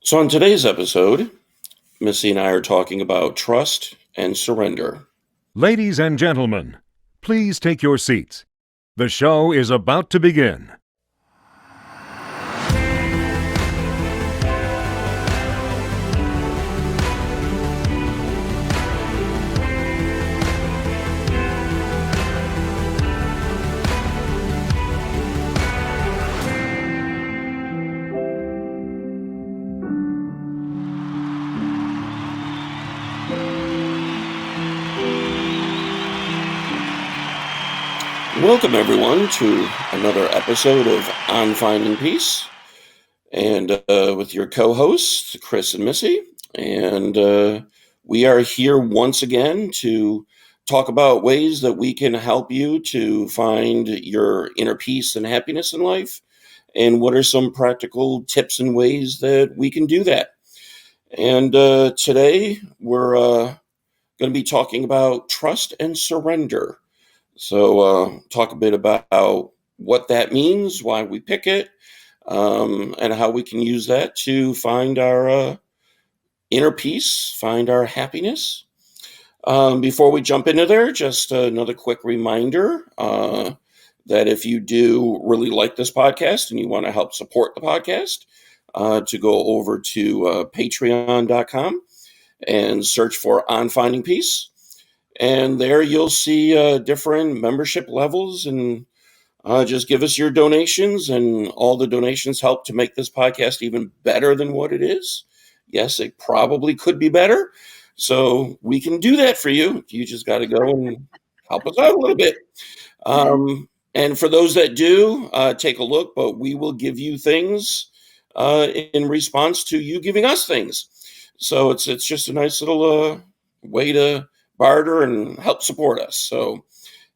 So, on today's episode, Missy and I are talking about trust and surrender. Ladies and gentlemen, please take your seats. The show is about to begin. Welcome, everyone, to another episode of On Finding Peace, and with your co hosts, Chris and Missy. And we are here once again to talk about ways that we can help you to find your inner peace and happiness in life, and what are some practical tips and ways that we can do that. And today we're going to be talking about trust and surrender. So, talk a bit about what that means, why we pick it, and how we can use that to find our inner peace, find our happiness. Before we jump into there, just another quick reminder that if you do really like this podcast and you want to help support the podcast, to go over to patreon.com and search for On Finding Peace. And there you'll see different membership levels, and just give us your donations, and all the donations help to make this podcast even better than what it is. Yes, it probably could be better. So we can do that for you. You just got to go and help us out a little bit. And for those that do, take a look, but we will give you things in response to you giving us things. So it's just a nice little way to barter and help support us. So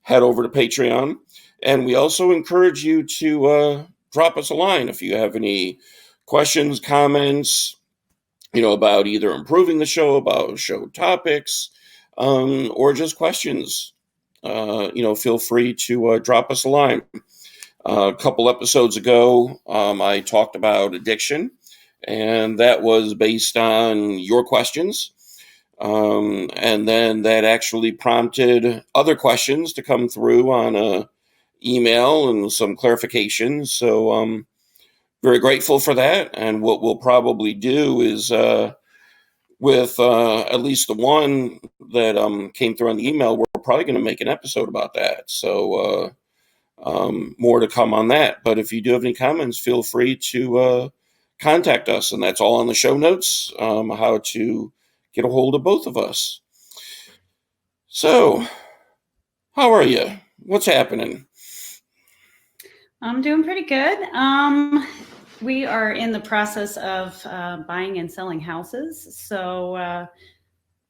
head over to Patreon. And we also encourage you to drop us a line if you have any questions, comments, about either improving the show, about show topics, or just questions. Feel free to drop us a line. A couple episodes ago, I talked about addiction, and that was based on your questions. And then that actually prompted other questions to come through on a email and some clarifications. So very grateful for that. And what we'll probably do is with at least the one that came through on the email, we're probably going to make an episode about that. So more to come on that. But if you do have any comments, feel free to contact us. And that's all on the show notes, how to get a hold of both of us. So, how are you? What's happening? I'm doing pretty good. We are in the process of buying and selling houses. So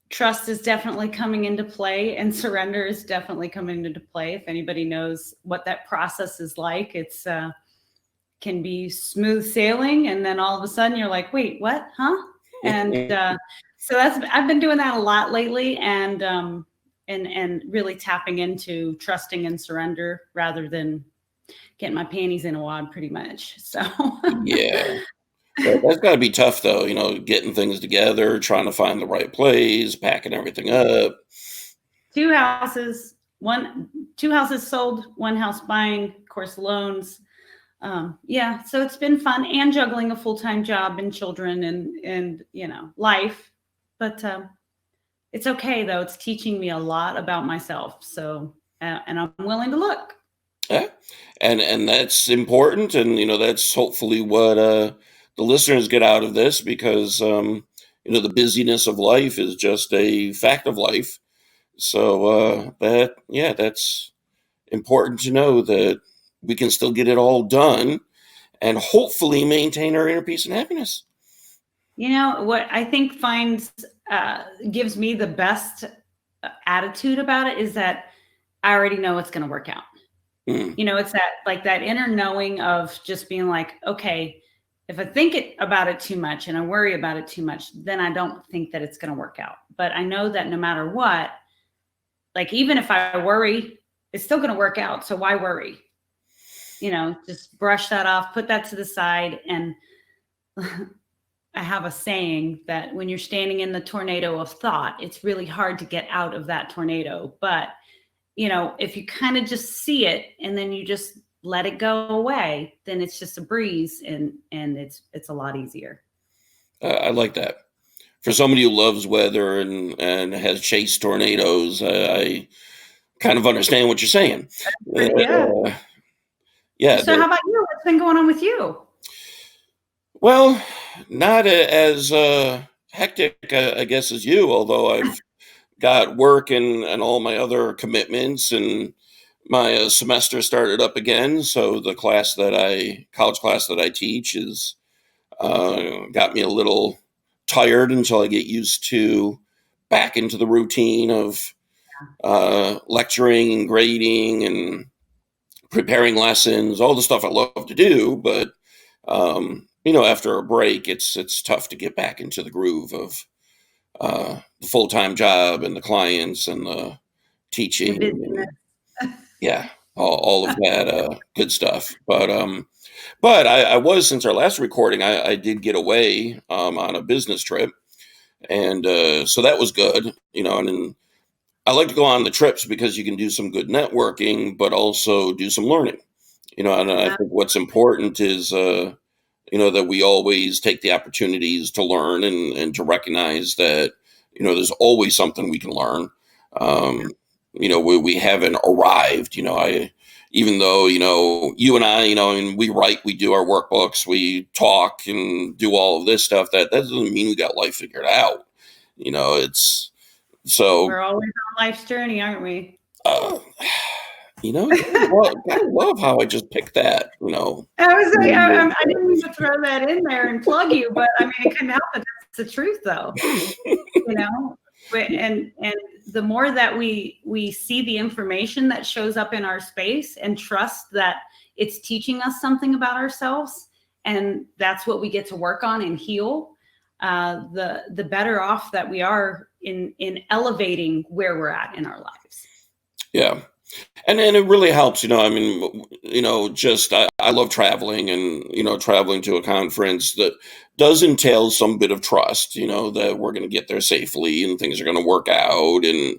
trust is definitely coming into play, and surrender is definitely coming into play. If anybody knows what that process is like, it's can be smooth sailing, and then all of a sudden you're like, wait, what? Huh? And so I've been doing that a lot lately, and really tapping into trusting and surrender rather than getting my panties in a wad, pretty much. So Yeah. That's got to be tough, though, getting things together, trying to find the right place, packing everything up. two houses sold, one house buying, of course, loans. So it's been fun, and juggling a full-time job and children and life. But it's okay, though. It's teaching me a lot about myself. So, and I'm willing to look. Yeah. And that's important. And, that's hopefully what the listeners get out of this, because, the busyness of life is just a fact of life. So that's important to know, that we can still get it all done and hopefully maintain our inner peace and happiness. What I think gives me the best attitude about it is that I already know it's going to work out. It's that inner knowing of just being like, okay, if I think about it too much and I worry about it too much, then I don't think that it's going to work out. But I know that no matter what, like, even if I worry, it's still going to work out. So why worry? Just brush that off, put that to the side, and I have a saying that when you're standing in the tornado of thought, it's really hard to get out of that tornado. But, if you kind of just see it and then you just let it go away, then it's just a breeze and it's a lot easier. I like that. For somebody who loves weather and has chased tornadoes, I kind of understand what you're saying. Yeah. Yeah. So how about you? What's been going on with you? Well, not as hectic, I guess, as you, although I've got work and all my other commitments, and my semester started up again. So the college class that I teach is got me a little tired until I get used to back into the routine of lecturing and grading and preparing lessons, all the stuff I love to do. But after a break, it's tough to get back into the groove of the full time job and the clients and the teaching. The business. Yeah, all of that good stuff. But I was, since our last recording, I did get away on a business trip, and so that was good. And I like to go on the trips because you can do some good networking, but also do some learning. And I think what's important is that we always take the opportunities to learn and to recognize that there's always something we can learn. We haven't arrived. Even though you and I, and we write, we do our workbooks, we talk and do all of this stuff. That doesn't mean we got life figured out. It's so we're always on life's journey, aren't we? I love how I just picked that. I didn't mean to throw that in there and plug you, but I mean, it couldn't help it. It's the truth, though. And the more that we see the information that shows up in our space and trust that it's teaching us something about ourselves, and that's what we get to work on and heal, the better off that we are in elevating where we're at in our lives. Yeah. And it really helps, I love traveling, and, traveling to a conference that does entail some bit of trust, that we're going to get there safely and things are going to work out. And,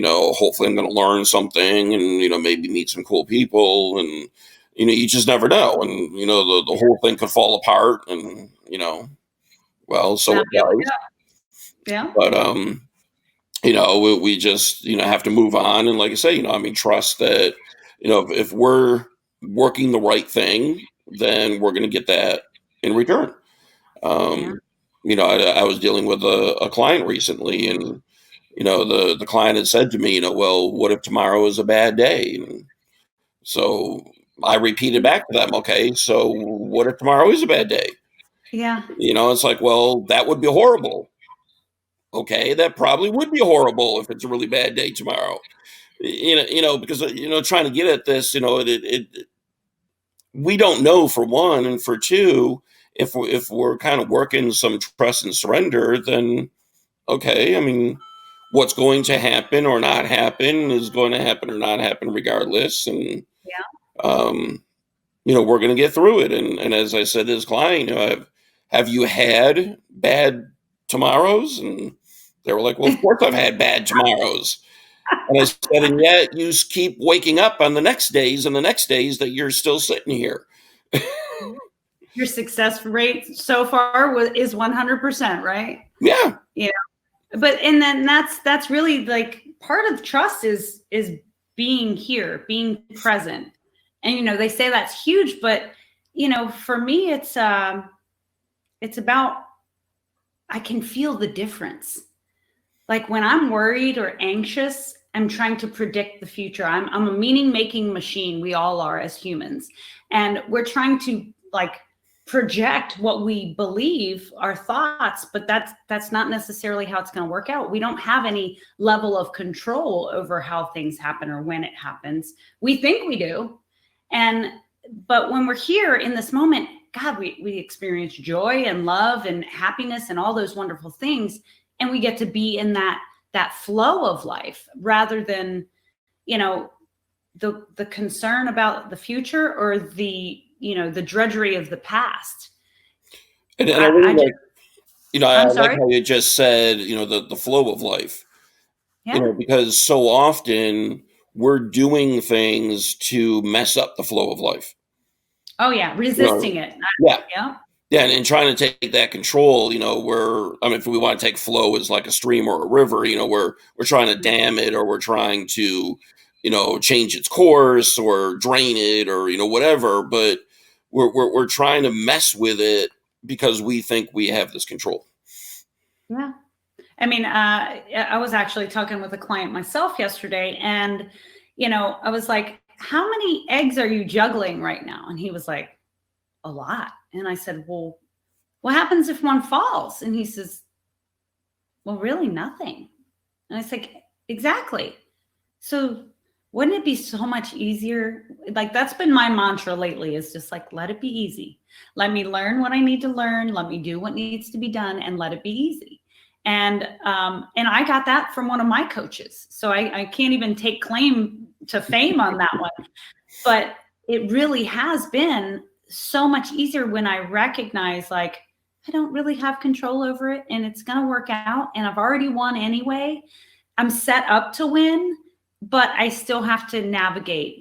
hopefully I'm going to learn something and, maybe meet some cool people, and, you just never know. And, the whole thing could fall apart, and, so it does. Yeah. But, we just, have to move on. And like I say, trust that, if we're working the right thing, then we're going to get that in return. I was dealing with a client recently, and, the client had said to me, well, what if tomorrow is a bad day? And so I repeated back to them, okay, so what if tomorrow is a bad day? Yeah. It's like, well, that would be horrible. Okay, that probably would be horrible if it's a really bad day tomorrow. Because trying to get at this, we don't know, for one, and for two, if we're kind of working some trust and surrender, then okay, what's going to happen or not happen is going to happen or not happen regardless, and we're going to get through it. And as I said to this client, have you had bad tomorrows? And they were like, well, of course I've had bad tomorrows. And I said, and yet you keep waking up on the next days and the next days that you're still sitting here. Your success rate so far is 100%, right? Yeah. But and then that's really like part of trust is being here, being present. And they say that's huge, but for me it's about, I can feel the difference. Like when I'm worried or anxious, I'm trying to predict the future. I'm a meaning-making machine. We all are as humans. And we're trying to project what we believe, our thoughts, but that's not necessarily how it's going to work out. We don't have any level of control over how things happen or when it happens. We think we do. But when we're here in this moment, God, we experience joy and love and happiness and all those wonderful things. And we get to be in that flow of life rather than, the concern about the future or the drudgery of the past. And I really I I'm like sorry. how you just said, the flow of life, Yeah. because so often we're doing things to mess up the flow of life. Oh yeah, You know, resisting it. yeah. Yeah. Yeah, and trying to take that control, where if we want to take flow as like a stream or a river, we're trying to dam it, or we're trying to, change its course or drain it, or whatever. But we're trying to mess with it because we think we have this control. Yeah. I mean, I was actually talking with a client myself yesterday, and I was like, "How many eggs are you juggling right now?" And he was like, "A lot." And I said, "Well, what happens if one falls?" And he says, "Well, really nothing." And I said, "Exactly. So wouldn't it be so much easier?" Like that's been my mantra lately, is just like, let it be easy. Let me learn what I need to learn. Let me do what needs to be done, and let it be easy. And I got that from one of my coaches. So I can't even take claim to fame on that one. But it really has been so much easier when I recognize, like, I don't really have control over it, and it's going to work out, and I've already won anyway. I'm set up to win, but I still have to navigate,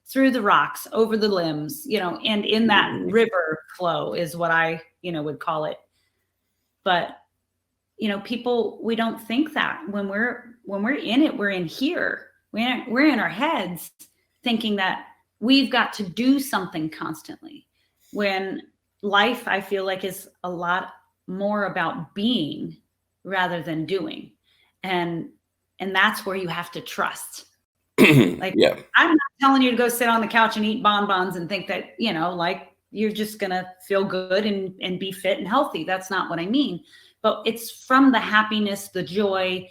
through the rocks, over the limbs, and in that river flow is what I, would call it. But, people, we don't think that when we're in it, we're in here. We're in our heads thinking that we've got to do something constantly, when life, I feel like, is a lot more about being rather than doing. And that's where you have to trust. Like, Yeah. I'm not telling you to go sit on the couch and eat bonbons and think that, like you're just going to feel good and be fit and healthy. That's not what I mean. But it's from the happiness, the joy,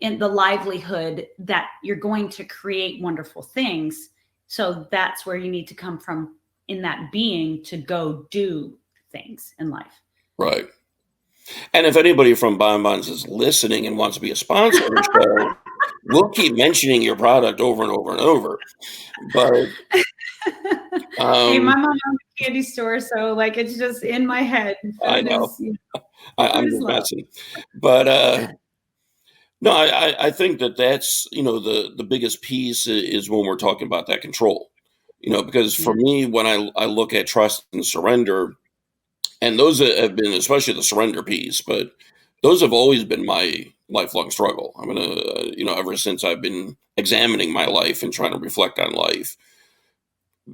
and the livelihood that you're going to create wonderful things. So that's where you need to come from, in that being, to go do things in life. Right. And if anybody from Bonbons is listening and wants to be a sponsor of the show, we'll keep mentioning your product over and over and over. But Hey, my um, mom owns a candy store, so like it's just in my head. I Food know is, I'm food is just love. messing, but no, I think that's the biggest piece is when we're talking about that control. Because for Yeah. me, when I look at trust and surrender, and those have been, especially the surrender piece, but those have always been my lifelong struggle. I'm gonna, ever since I've been examining my life and trying to reflect on life,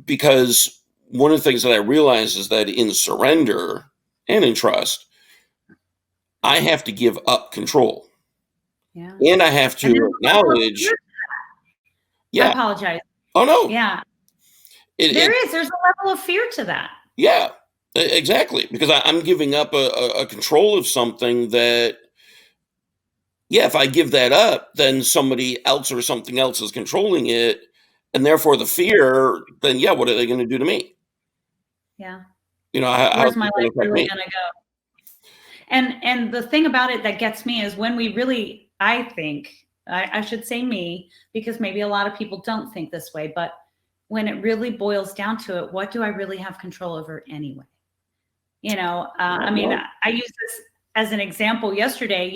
because one of the things that I realize is that in surrender and in trust, I have to give up control, Yeah. and I have And to there's a level of acknowledge, fear. I yeah, apologize. oh no, Yeah. it There's a level of fear to that. yeah, exactly, because I'm giving up a control of something that, yeah, if I give that up, then somebody else or something else is controlling it, and therefore the fear, then yeah, what are they going to do to me? Yeah. How is Where's my it going life to affect really me? gonna go? And the thing about it that gets me is when we really, I think, I should say me, because maybe a lot of people don't think this way, but when it really boils down to it, what do I really have control over anyway? I mean, Well, I used this as an example yesterday.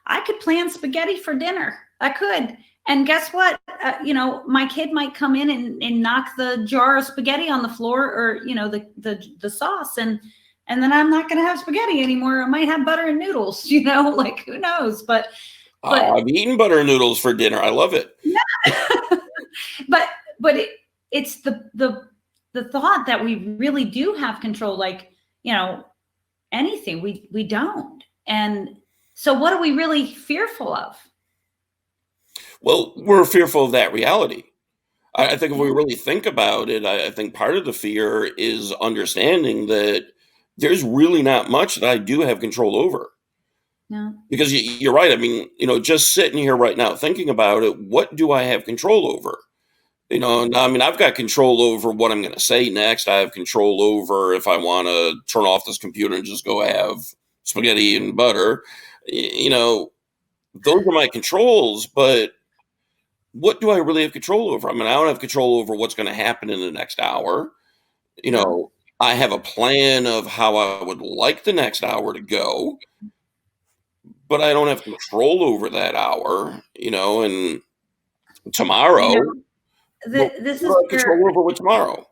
I could plan spaghetti for dinner. I could. And guess what? My kid might come in and knock the jar of spaghetti on the floor, or, the sauce. And then I'm not going to have spaghetti anymore. I might have butter and noodles, like who knows? But I've eaten butter noodles for dinner. I love it. but it's the thought that we really do have control. Like, anything, we don't. And so what are we really fearful of? Well, we're fearful of that reality. I think if we Yeah. really think about it, I think part of the fear is understanding that there's really not much that I do have control over. No. Because you're right. I mean, just sitting here right now thinking about it, what do I have control over? I mean, I've got control over what I'm going to say next. I have control over if I want to turn off this computer and just go have spaghetti and butter. Those are my controls, but what do I really have control over? I mean, I don't have control over what's going to happen in the next hour. You No. know, I have a plan of how I would like the next hour to go, but I don't have control over that hour, and You tomorrow, know, what this do I is have where control over with tomorrow?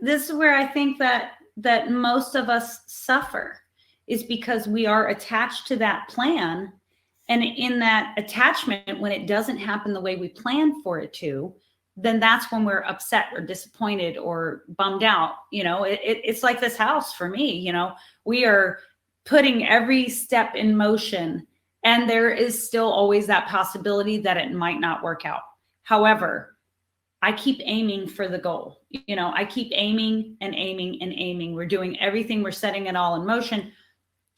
I think that most of us suffer, is because we are attached to that plan. And in that attachment, when it doesn't happen the way we planned for it to, then that's when we're upset or disappointed or bummed out. It's like this house for me. We are putting every step in motion, and there is still always that possibility that it might not work out. However, I keep aiming for the goal. I keep aiming and aiming and aiming. We're doing everything, we're setting it all in motion.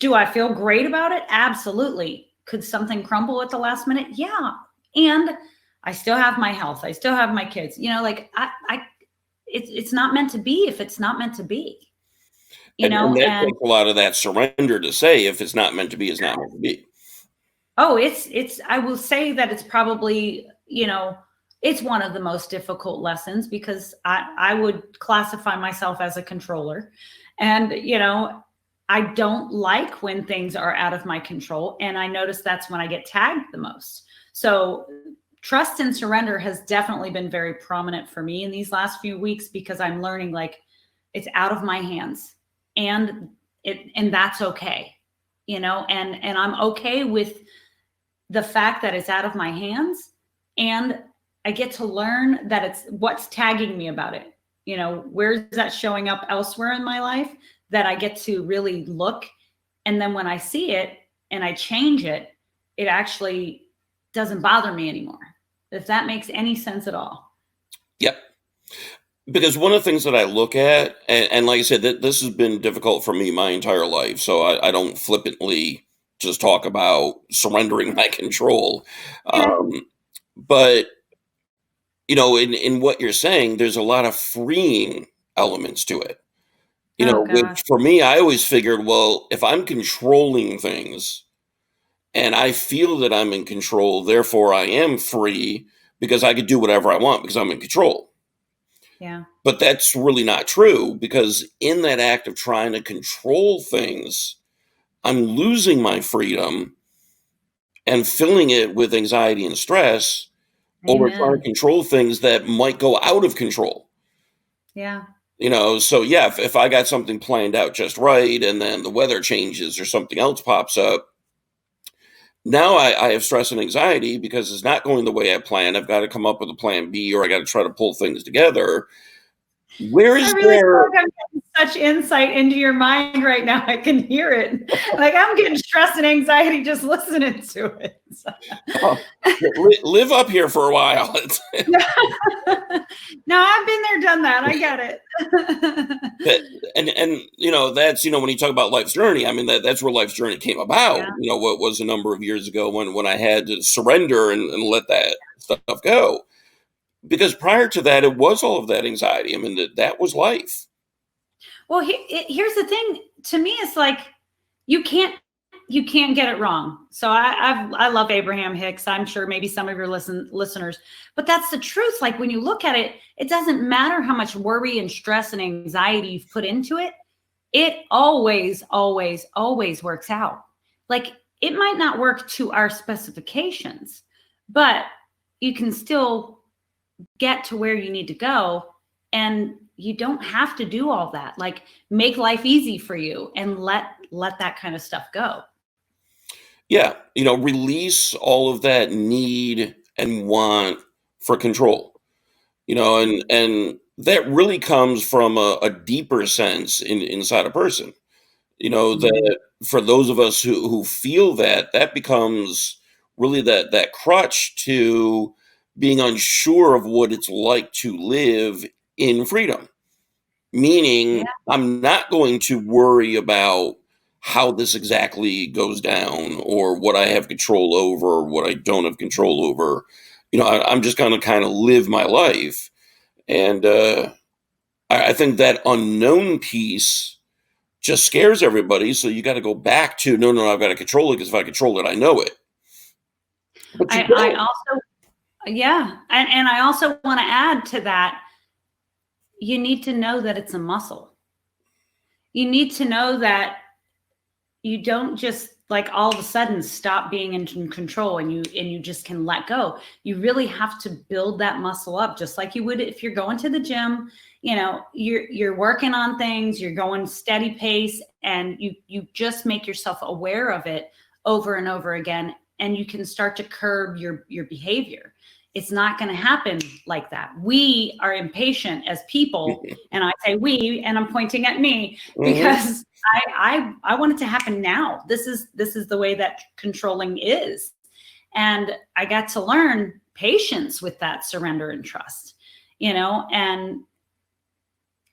Do I feel great about it? Absolutely. Could something crumble at the last minute? Yeah. And I still have my health. I still have my kids. It's not meant to be if it's not meant to be. And that And takes a lot of that surrender to say, if it's not meant to be, it's not meant to be. oh, it's I will say that it's probably, it's one of the most difficult lessons, because I would classify myself as a controller. And, I don't like when things are out of my control. And I notice that's when I get tagged the most. So trust and surrender has definitely been very prominent for me in these last few weeks, because I'm learning, like, it's out of my hands, and that's okay, and I'm okay with the fact that it's out of my hands, and I get to learn that it's what's tagging me about it. Where's that showing up elsewhere in my life, that I get to really look. And then when I see it and I change it, it actually doesn't bother me anymore. If that makes any sense at all. Yep. Because one of the things that I look at, and like I said, that this has been difficult for me my entire life, so I don't flippantly just talk about surrendering my control. Yeah. But in what you're saying, there's a lot of freeing elements to it. Oh gosh. Which for me, I always figured, well, if I'm controlling things and I feel that I'm in control, therefore I am free, because I could do whatever I want because I'm in control. Yeah. But that's really not true, because in that act of trying to control things, I'm losing my freedom and filling it with anxiety and stress over trying to Amen. control things that might go out of control. Yeah. So yeah, if I got something planned out just right and then the weather changes or something else pops up, now I have stress and anxiety because it's not going the way I planned. I've got to come up with a plan B, or I got to try to pull things together. Where I is really feel there? like I'm getting such insight into your mind right now. I can hear it. Like, I'm getting stress and anxiety just listening to it. Oh, live up here for a while. No, I've been there, done that. I get it. And that's when you talk about life's journey. I mean, that's where life's journey came about. Yeah. What was a number of years ago when I had to surrender and let that stuff go. Because prior to that, it was all of that anxiety. I mean, that was life. Well, here's the thing. To me, it's like you can't get it wrong. So I love Abraham Hicks. I'm sure maybe some of your listeners, but that's the truth. Like, when you look at it, it doesn't matter how much worry and stress and anxiety you've put into it. It always, always, always works out. Like, it might not work to our specifications, but you can still get to where you need to go, and you don't have to do all that. Like, make life easy for you and let that kind of stuff go. Yeah, release all of that need and want for control. And that really comes from a deeper sense inside a person. Mhm. That for those of us who feel that becomes really that crutch to being unsure of what it's like to live in freedom. Yeah. Meaning, I'm not going to worry about how this exactly goes down, or what I have control over, or what I don't have control over. I'm just going to kind of live my life. And I think that unknown piece just scares everybody. So you got to go back to, no, I've got to control it, because if I control it, I know it. But you I don't. also, yeah. And I also want to add to that, you need to know that it's a muscle. You need to know that you don't just like all of a sudden stop being in control, and you just can let go. You really have to build that muscle up, just like you would if you're going to the gym. You're working on things, you're going steady pace, and you just make yourself aware of it over and over again, and you can start to curb your behavior. It's not going to happen like that. We are impatient as people, and I say we, and I'm pointing at me because I want it to happen now. This is the way that controlling is. And I got to learn patience with that surrender and trust, and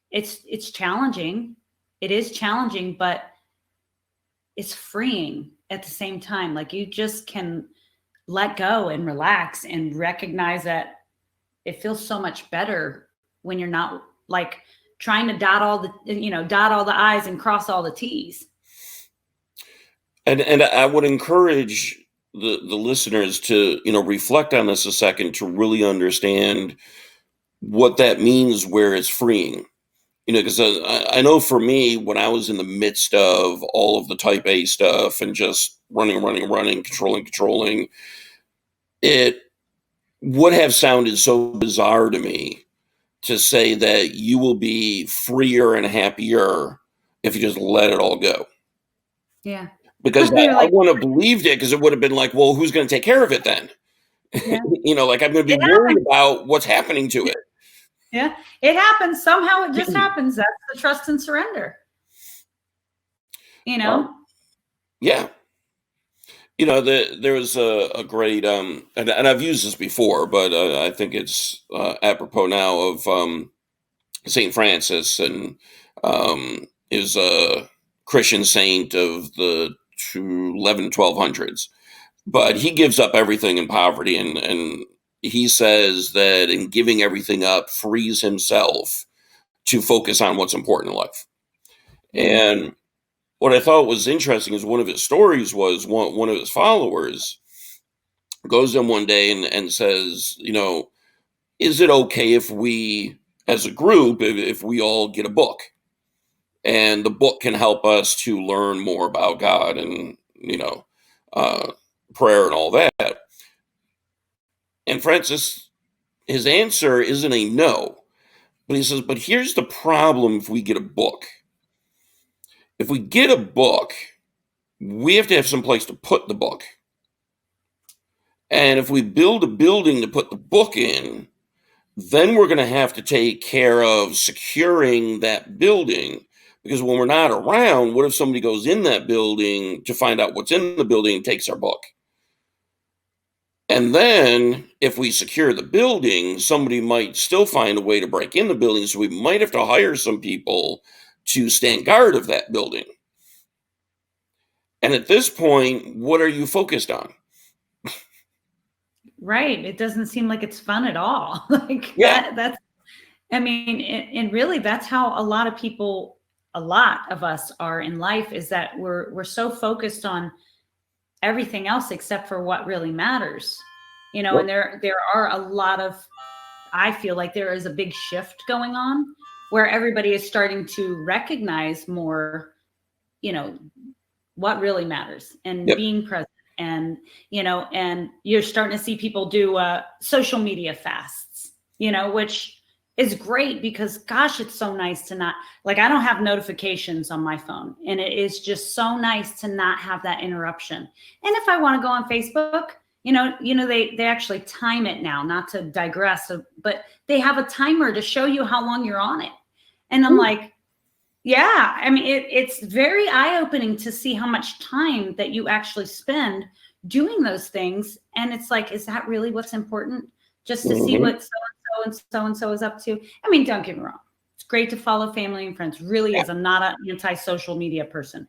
it's challenging. It is challenging, but it's freeing at the same time. Like, you just can let go and relax and recognize that it feels so much better when you're not like trying to dot all the I's and cross all the T's. And I would encourage the listeners to, reflect on this a second, to really understand what that means, where it's freeing. Because I know for me, when I was in the midst of all of the type A stuff and just running, controlling, it would have sounded so bizarre to me to say that you will be freer and happier if you just let it all go. Yeah. Because I wouldn't have believed it, because it would have been like, well, who's going to take care of it then? Yeah. Like, I'm going to be worried about what's happening to it. Yeah, it happens. Somehow it just happens. That's the trust and surrender. Yeah. There was a great, and I've used this before, but I think it's apropos now, of St. Francis, and is a Christian saint of the 1200s. But he gives up everything in poverty, and he says that in giving everything up frees himself to focus on what's important in life. And what I thought was interesting is one of his stories was one of his followers goes in one day and says, is it okay if we, as a group, if we all get a book, and the book can help us to learn more about God and, prayer and all that? And Francis, his answer isn't a no, but he says, but here's the problem if we get a book. If we get a book, we have to have some place to put the book. And if we build a building to put the book in, then we're going to have to take care of securing that building. Because when we're not around, what if somebody goes in that building to find out what's in the building and takes our book? And then if we secure the building, somebody might still find a way to break in the building. So we might have to hire some people to stand guard of that building. And at this point, what are you focused on? Right. It doesn't seem like it's fun at all. And really that's how a lot of us are in life, is that we're so focused on everything else except for what really matters, and there are a lot of, I feel like there is a big shift going on where everybody is starting to recognize more, what really matters, and being present. And, and you're starting to see people do social media fasts, which is great, because gosh, it's so nice to not, like, I don't have notifications on my phone, and it is just so nice to not have that interruption. And if I want to go on Facebook, they actually time it now, not to digress, but they have a timer to show you how long you're on it. And I'm like, yeah, I mean, it's very eye-opening to see how much time that you actually spend doing those things. And it's like, is that really what's important? Just to see what so-and-so is up to? I mean, don't get me wrong. It's great to follow family and friends. Really is. I'm not an anti-social media person.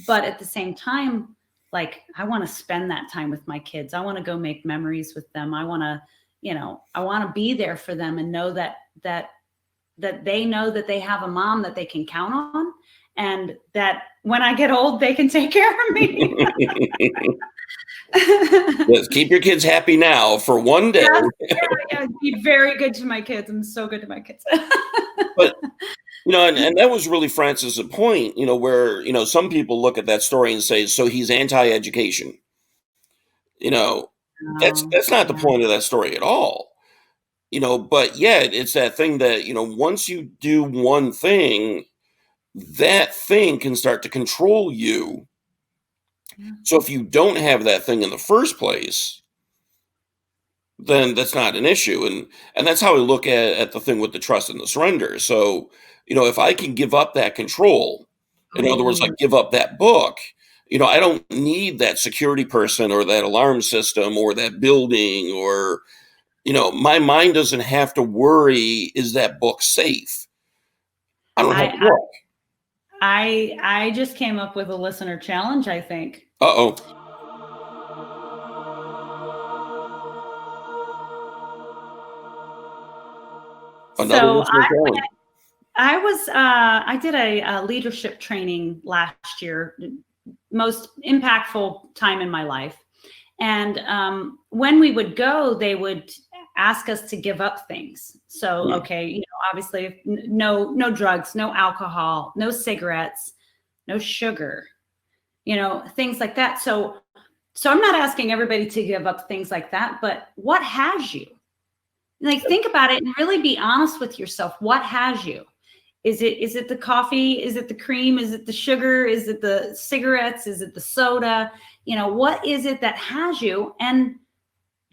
But at the same time, like, I want to spend that time with my kids. I want to go make memories with them. I want to be there for them, and know that they know that they have a mom that they can count on, and that when I get old, they can take care of me. Yes, keep your kids happy now for one day. Yeah, be very good to my kids. I'm so good to my kids. But And that was really Francis's point, where, some people look at that story and say, so he's anti-education. You know, that's not the Yeah. point of that story at all. But yeah, it's that thing that, once you do one thing, that thing can start to control you. Yeah. So if you don't have that thing in the first place, then that's not an issue. And that's how I look at the thing with the trust and the surrender. So, if I can give up that control, in other words, Oh, like give up that book, I don't need that security person or that alarm system or that building or, my mind doesn't have to worry, is that book safe? I don't have to I, look. I just came up with a listener challenge, I think. Uh-oh. Another So listener challenge. I did a leadership training last year, most impactful time in my life. And when we would go, they would ask us to give up things. So, okay, obviously, no drugs, no alcohol, no cigarettes, no sugar, things like that. So I'm not asking everybody to give up things like that, but what has you? Like, think about it and really be honest with yourself. What has you? Is it the coffee? Is it the cream? Is it the sugar? Is it the cigarettes? Is it the soda? What is it that has you? And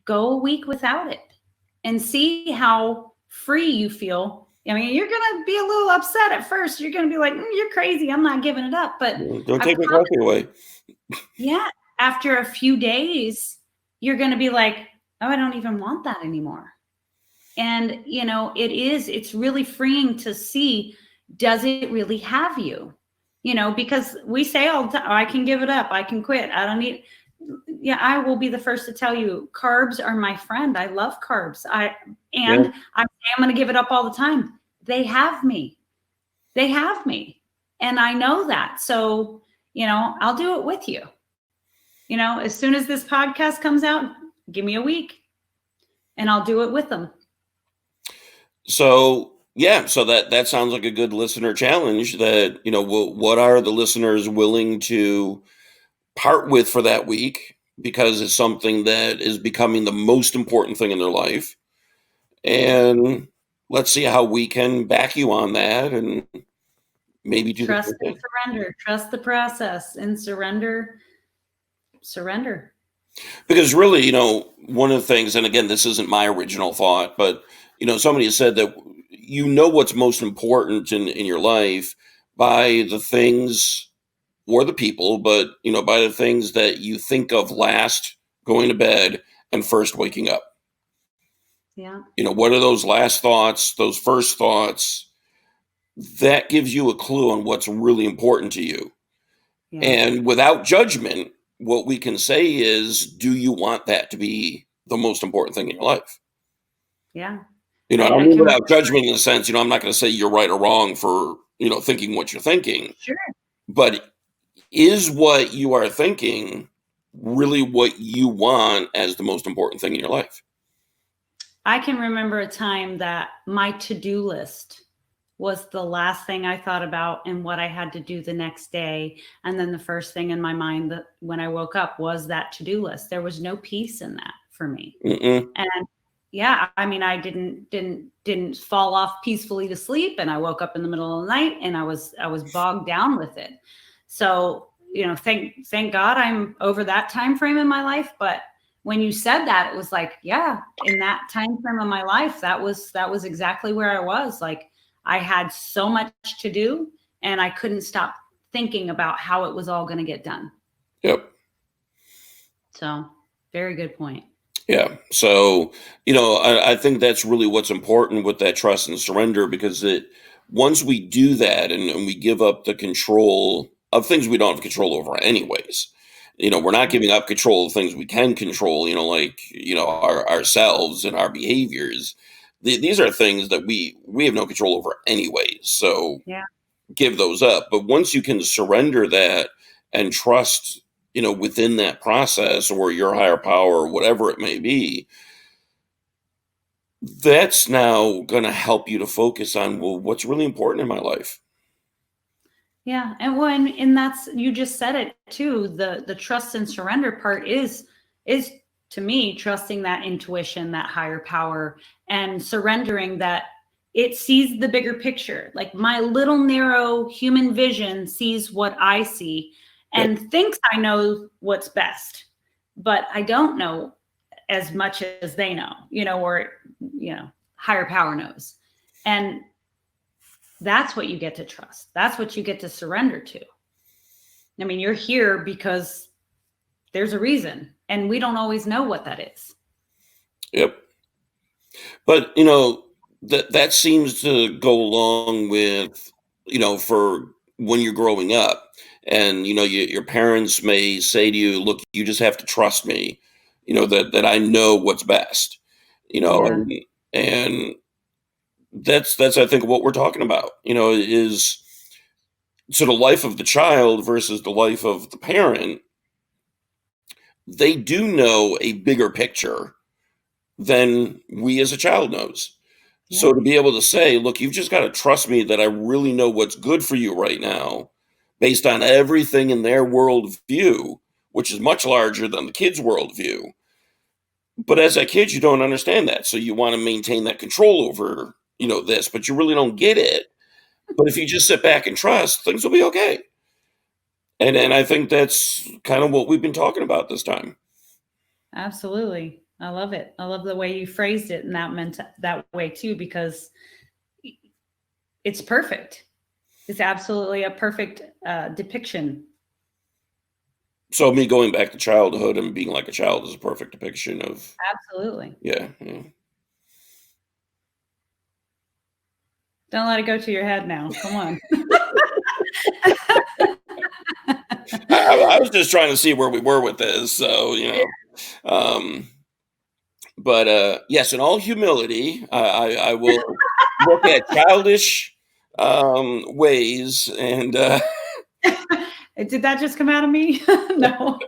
go a week without it and see how free you feel. I mean, you're going to be a little upset at first. You're going to be like, you're crazy. I'm not giving it up. But Don't I take my promise, coffee away. yeah, after a few days, you're going to be like, oh, I don't even want that anymore. And, it's really freeing to see, does it really have you? Because we say all the time, oh, I can give it up. I can quit. I don't need. Yeah, I will be the first to tell you, carbs are my friend. I love carbs. I'm going to give it up all the time. They have me. They have me. And I know that. So, I'll do it with you. As soon as this podcast comes out, give me a week and I'll do it with them. So yeah, so that sounds like a good listener challenge. That what are the listeners willing to part with for that week because it's something that is becoming the most important thing in their life, and let's see how we can back you on that and maybe do the Trust same and thing. surrender. Trust the process and surrender. Because really, one of the things, and again, this isn't my original thought, but somebody has said that what's most important in your life by the things or the people, but by the things that you think of last going to bed and first waking up. Yeah. What are those last thoughts, those first thoughts? That gives you a clue on what's really important to you. Yeah. And without judgment, what we can say is, do you want that to be the most important thing in your life? Yeah. I don't I mean can remember. without judgment in the sense, I'm not going to say you're right or wrong for, thinking what you're thinking. Sure. But is what you are thinking really what you want as the most important thing in your life? I can remember a time that my to-do list was the last thing I thought about and what I had to do the next day. And then the first thing in my mind that when I woke up was that to-do list. There was no peace in that for me. Mm-mm. And yeah, I mean, I didn't fall off peacefully to sleep, and I woke up in the middle of the night and I was bogged down with it. So, thank God I'm over that time frame in my life. But when you said that, it was like, yeah, in that time frame of my life, that was exactly where I was. Like, I had so much to do and I couldn't stop thinking about how it was all going to get done. Yep. So, very good point. Yeah. So, I think that's really what's important with that trust and surrender, because once we do that and we give up the control of things we don't have control over anyways, we're not giving up control of things we can control, like, ourselves and our behaviors. These are things that we have no control over anyways. So Yeah. give those up. But once you can surrender that and trust, within that process or your higher power or whatever it may be, that's now going to help you to focus on, well, what's really important in my life. Yeah, and that's, you just said it too. The trust and surrender part is to me trusting that intuition, that higher power, and surrendering that it sees the bigger picture. Like my little narrow human vision sees what I see Yep. and thinks I know what's best, but I don't know as much as they know, or higher power knows. And that's what you get to trust. That's what you get to surrender to. I mean, you're here because there's a reason, and we don't always know what that is. Yep. But that seems to go along with, for when you're growing up, and your parents may say to you, "Look, you just have to trust me, that I know what's best," Yeah. and that's I think what we're talking about. Is so the life of the child versus the life of the parent. They do know a bigger picture than we as a child knows. Yeah. So to be able to say, look, you've just got to trust me that I really know what's good for you right now, based on everything in their worldview, which is much larger than the kid's worldview. But as a kid, you don't understand that. So you want to maintain that control over, this, but you really don't get it. But if you just sit back and trust, things will be okay. And I think that's kind of what we've been talking about this time. Absolutely. I love it. I love the way you phrased it, and that meant that way too, because it's perfect. It's absolutely a perfect depiction. So me going back to childhood and being like a child is a perfect depiction of, Absolutely. yeah. Don't let it go to your head now. Come on. I was just trying to see where we were with this, so um, but yes, in all humility, I will look at childish ways, and Did that just come out of me? No.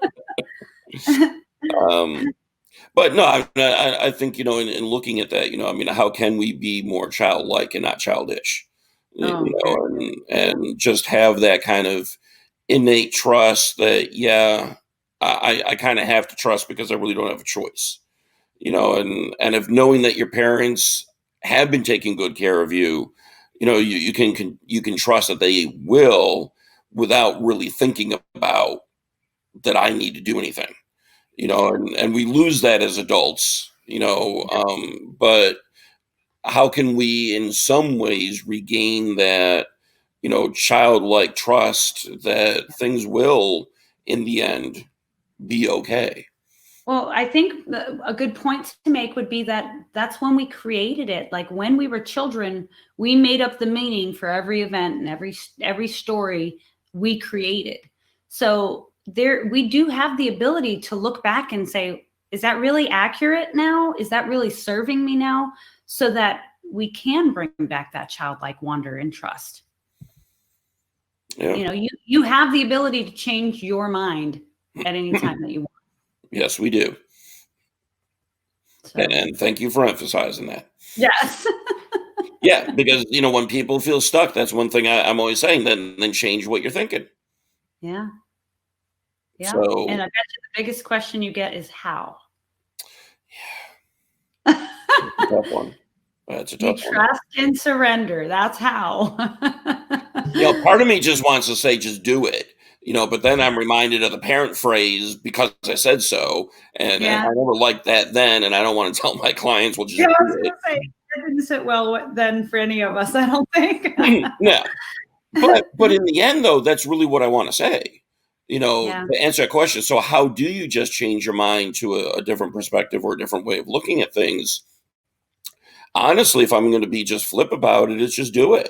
um, but no, I think in looking at that, I mean, how can we be more childlike and not childish? Oh, very And just have that kind of innate trust that, yeah, I kind of have to trust because I really don't have a choice. And if knowing that your parents have been taking good care of you, you can trust that they will, without really thinking about that I need to do anything. And we lose that as adults. But how can we in some ways regain that, childlike trust that things will in the end be okay? Well, I think a good point to make would be that that's when we created it. Like when we were children, we made up the meaning for every event and every story we created. So there, we do have the ability to look back and say, is that really accurate now? Is that really serving me now? So that we can bring back that childlike wonder and trust. Yeah. You have the ability to change your mind at any time that you want. Yes, we do. So And thank you for emphasizing that. yes. Yeah, because when people feel stuck, that's one thing I'm always saying. Then change what you're thinking. Yeah. Yeah. So And I bet you the biggest question you get is how. it's a tough one. That's a You tough one. trust and surrender. That's how. Part of me just wants to say, just do it. But then I'm reminded of the parent phrase, because I said so, and I Yeah. never liked that then, and I don't want to tell my clients, well, just Yeah, I was do gonna say that didn't sit well then for any of us, I don't think. it. No. But in the end, though, that's really what I want to say. Yeah. To answer that question. So, how do you just change your mind to a different perspective or a different way of looking at things? Honestly, if I'm going to be just flip about it, it's just do it.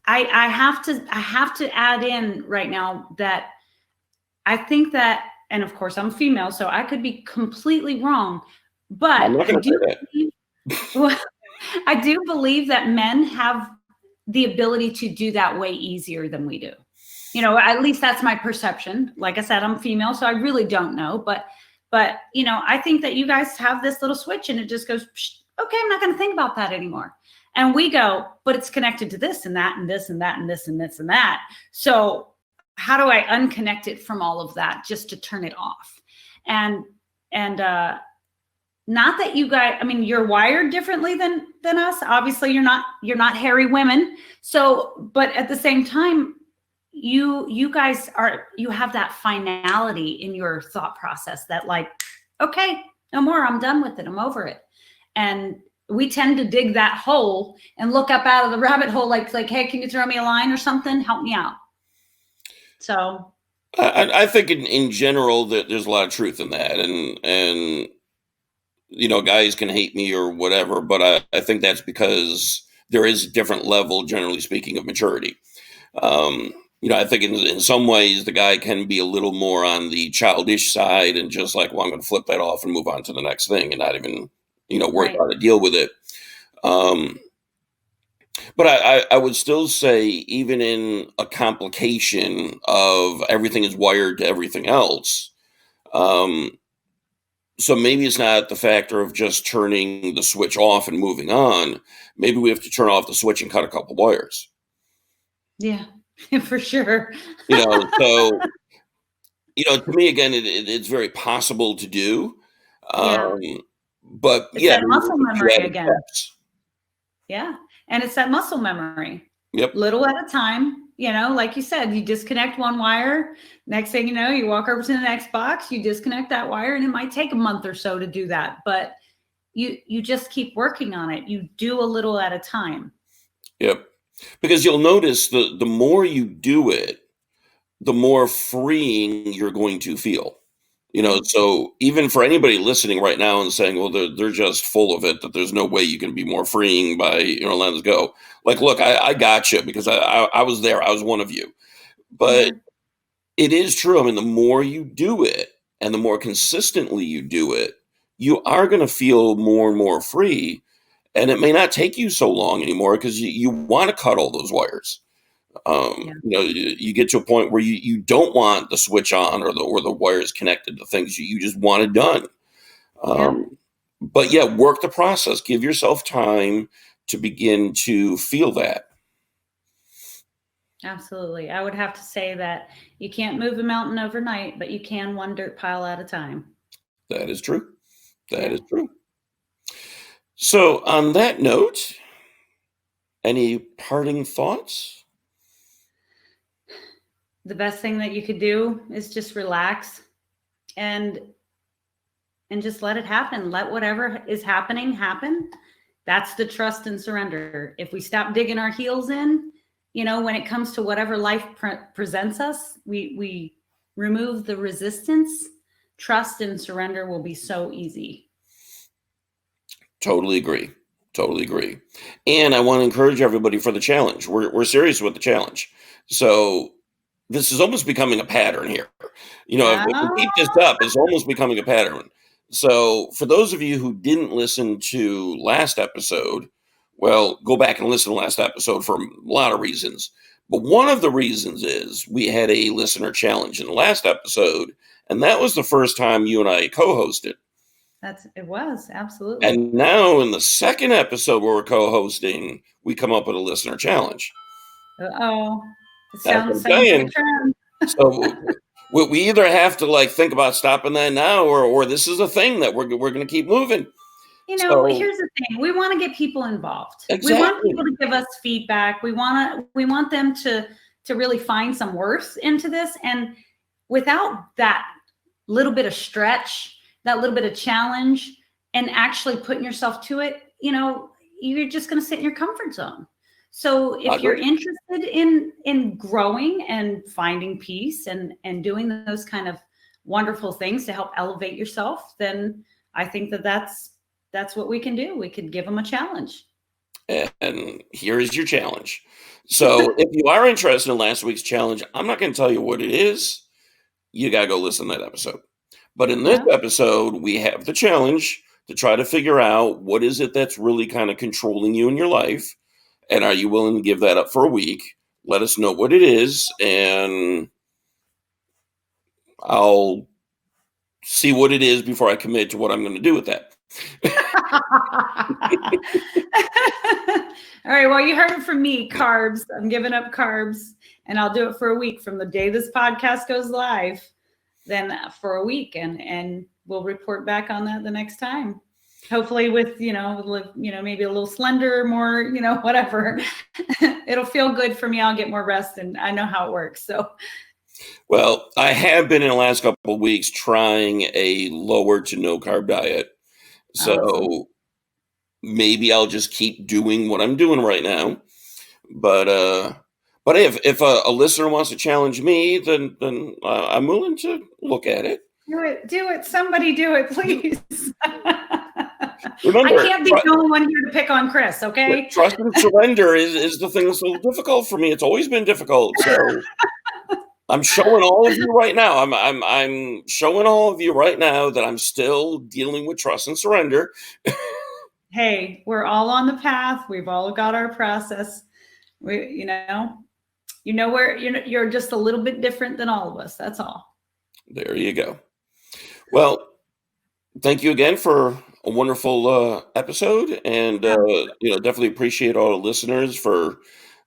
I have to add in right now that I think that, and of course I'm female, so I could be completely wrong, but I'm not I going to say do that. believe, I do believe that men have the ability to do that way easier than we do. At least that's my perception. Like I said, I'm female, so I really don't know, but But, I think that you guys have this little switch and it just goes, okay, I'm not going to think about that anymore. And we go, but it's connected to this and that and this and that and this and this and that. So how do I unconnect it from all of that just to turn it off? And not that you guys, I mean, you're wired differently than us. Obviously, you're not hairy women. So, but at the same time, you guys you have that finality in your thought process that like, okay, no more, I'm done with it, I'm over it. And we tend to dig that hole and look up out of the rabbit hole like, hey, can you throw me a line or something? Help me out. So I think in general that there's a lot of truth in that, and guys can hate me or whatever, but I think that's because there is a different level, generally speaking, of maturity. Um, I think in some ways the guy can be a little more on the childish side and just like, well, I'm going to flip that off and move on to the next thing and not even, worry Right. about to deal with it. But I would still say, even in a complication of everything is wired to everything else, um, so maybe it's not the factor of just turning the switch off and moving on. Maybe we have to turn off the switch and cut a couple wires. Yeah, for sure. So to me, again, it's very possible to do. Yeah. But It's yeah, that muscle memory again. steps. Yeah. And it's that muscle memory. Yep. Little at a time, like you said, you disconnect one wire. Next thing you know, you walk over to the next box, you disconnect that wire, and it might take a month or so to do that. But you just keep working on it. You do a little at a time. Yep. Because you'll notice the more you do it, the more freeing you're going to feel. So even for anybody listening right now and saying, well, they're just full of it, that there's no way you can be more freeing by, letting us go. Like, look, I got you because I was there. I was one of you. But it is true. I mean, the more you do it and the more consistently you do it, you are going to feel more and more free. And it may not take you so long anymore because you want to cut all those wires. You get to a point where you don't want the switch on or the wires connected to things. You just want it done. But yeah, work the process. Give yourself time to begin to feel that. Absolutely. I would have to say that you can't move a mountain overnight, but you can one dirt pile at a time. That is true. That is true. So on that note, any parting thoughts? The best thing that you could do is just relax and just let it happen. Let whatever is happening happen. That's the trust and surrender. If we stop digging our heels in, when it comes to whatever life presents us, we remove the resistance. Trust and surrender will be so easy. Totally agree. Totally agree. And I want to encourage everybody for the challenge. We're serious with the challenge. So this is almost becoming a pattern here. If we keep this up, it's almost becoming a pattern. So for those of you who didn't listen to last episode, well, go back and listen to last episode for a lot of reasons. But one of the reasons is we had a listener challenge in the last episode, and that was the first time you and I co-hosted. It was, absolutely. And now in the second episode where we're co-hosting, we come up with a listener challenge. Uh-oh. It sounds like a trend. So we either have to think about stopping that now, or this is a thing that we're going to keep moving. Here's the thing. We want to get people involved. Exactly. We want people to give us feedback. We want them to really find some worth into this. And without that little bit of stretch, that little bit of challenge, and actually putting yourself to it, you're just going to sit in your comfort zone. So if you're interested in growing and finding peace and doing those kind of wonderful things to help elevate yourself, then I think that's what we can do. We could give them a challenge. And here is your challenge. So if you are interested in last week's challenge, I'm not going to tell you what it is. You got to go listen to that episode. But in this episode, we have the challenge to try to figure out what is it that's really kind of controlling you in your life. And are you willing to give that up for a week? Let us know what it is, and I'll see what it is before I commit to what I'm going to do with that. All right. Well, you heard it from me. Carbs. I'm giving up carbs, and I'll do it for a week from the day this podcast goes live. Then for a week, and we'll report back on that the next time. Hopefully, with maybe a little slender, more whatever. It'll feel good for me. I'll get more rest, and I know how it works. So. Well, I have been in the last couple of weeks trying a lower to no carb diet. So Awesome. maybe I'll just keep doing what I'm doing right now. But if a listener wants to challenge me, then I'm willing to look at it. Do it. Somebody do it, please. Remember, I can't be the only one here to pick on Chris, okay? Trust and surrender is the thing that's so difficult for me. It's always been difficult. So I'm showing all of you right now. I'm showing all of you right now that I'm still dealing with trust and surrender. Hey, we're all on the path. We've all got our process. Where you're just a little bit different than all of us. That's all. There you go. Well, thank you again for a wonderful episode, and definitely appreciate all the listeners for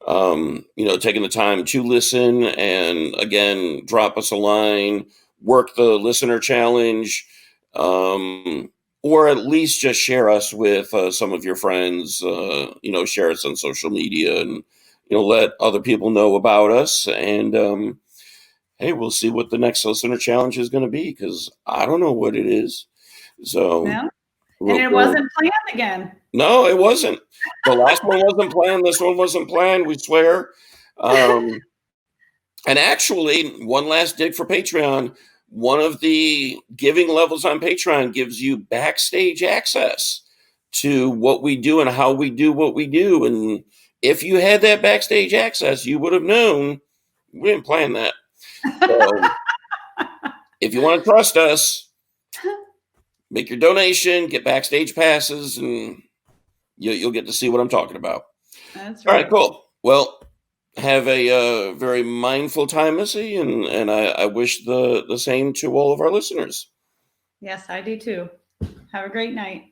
taking the time to listen, and again, drop us a line, work the listener challenge, or at least just share us with some of your friends. Share us on social media, and let other people know about us. And hey, we'll see what the next listener challenge is going to be, because I don't know what it is. So, and it wasn't planned again. No, it wasn't. The last one wasn't planned. This one wasn't planned. We swear. And actually, one last dig for Patreon. One of the giving levels on Patreon gives you backstage access to what we do and how we do what we do. And if you had that backstage access, you would have known we didn't plan that. So, if you want to trust us, make your donation, get backstage passes, and you'll get to see what I'm talking about. That's right. All right, cool. Well, have a very mindful time, Missy, and I wish the same to all of our listeners. Yes, I do too. Have a great night.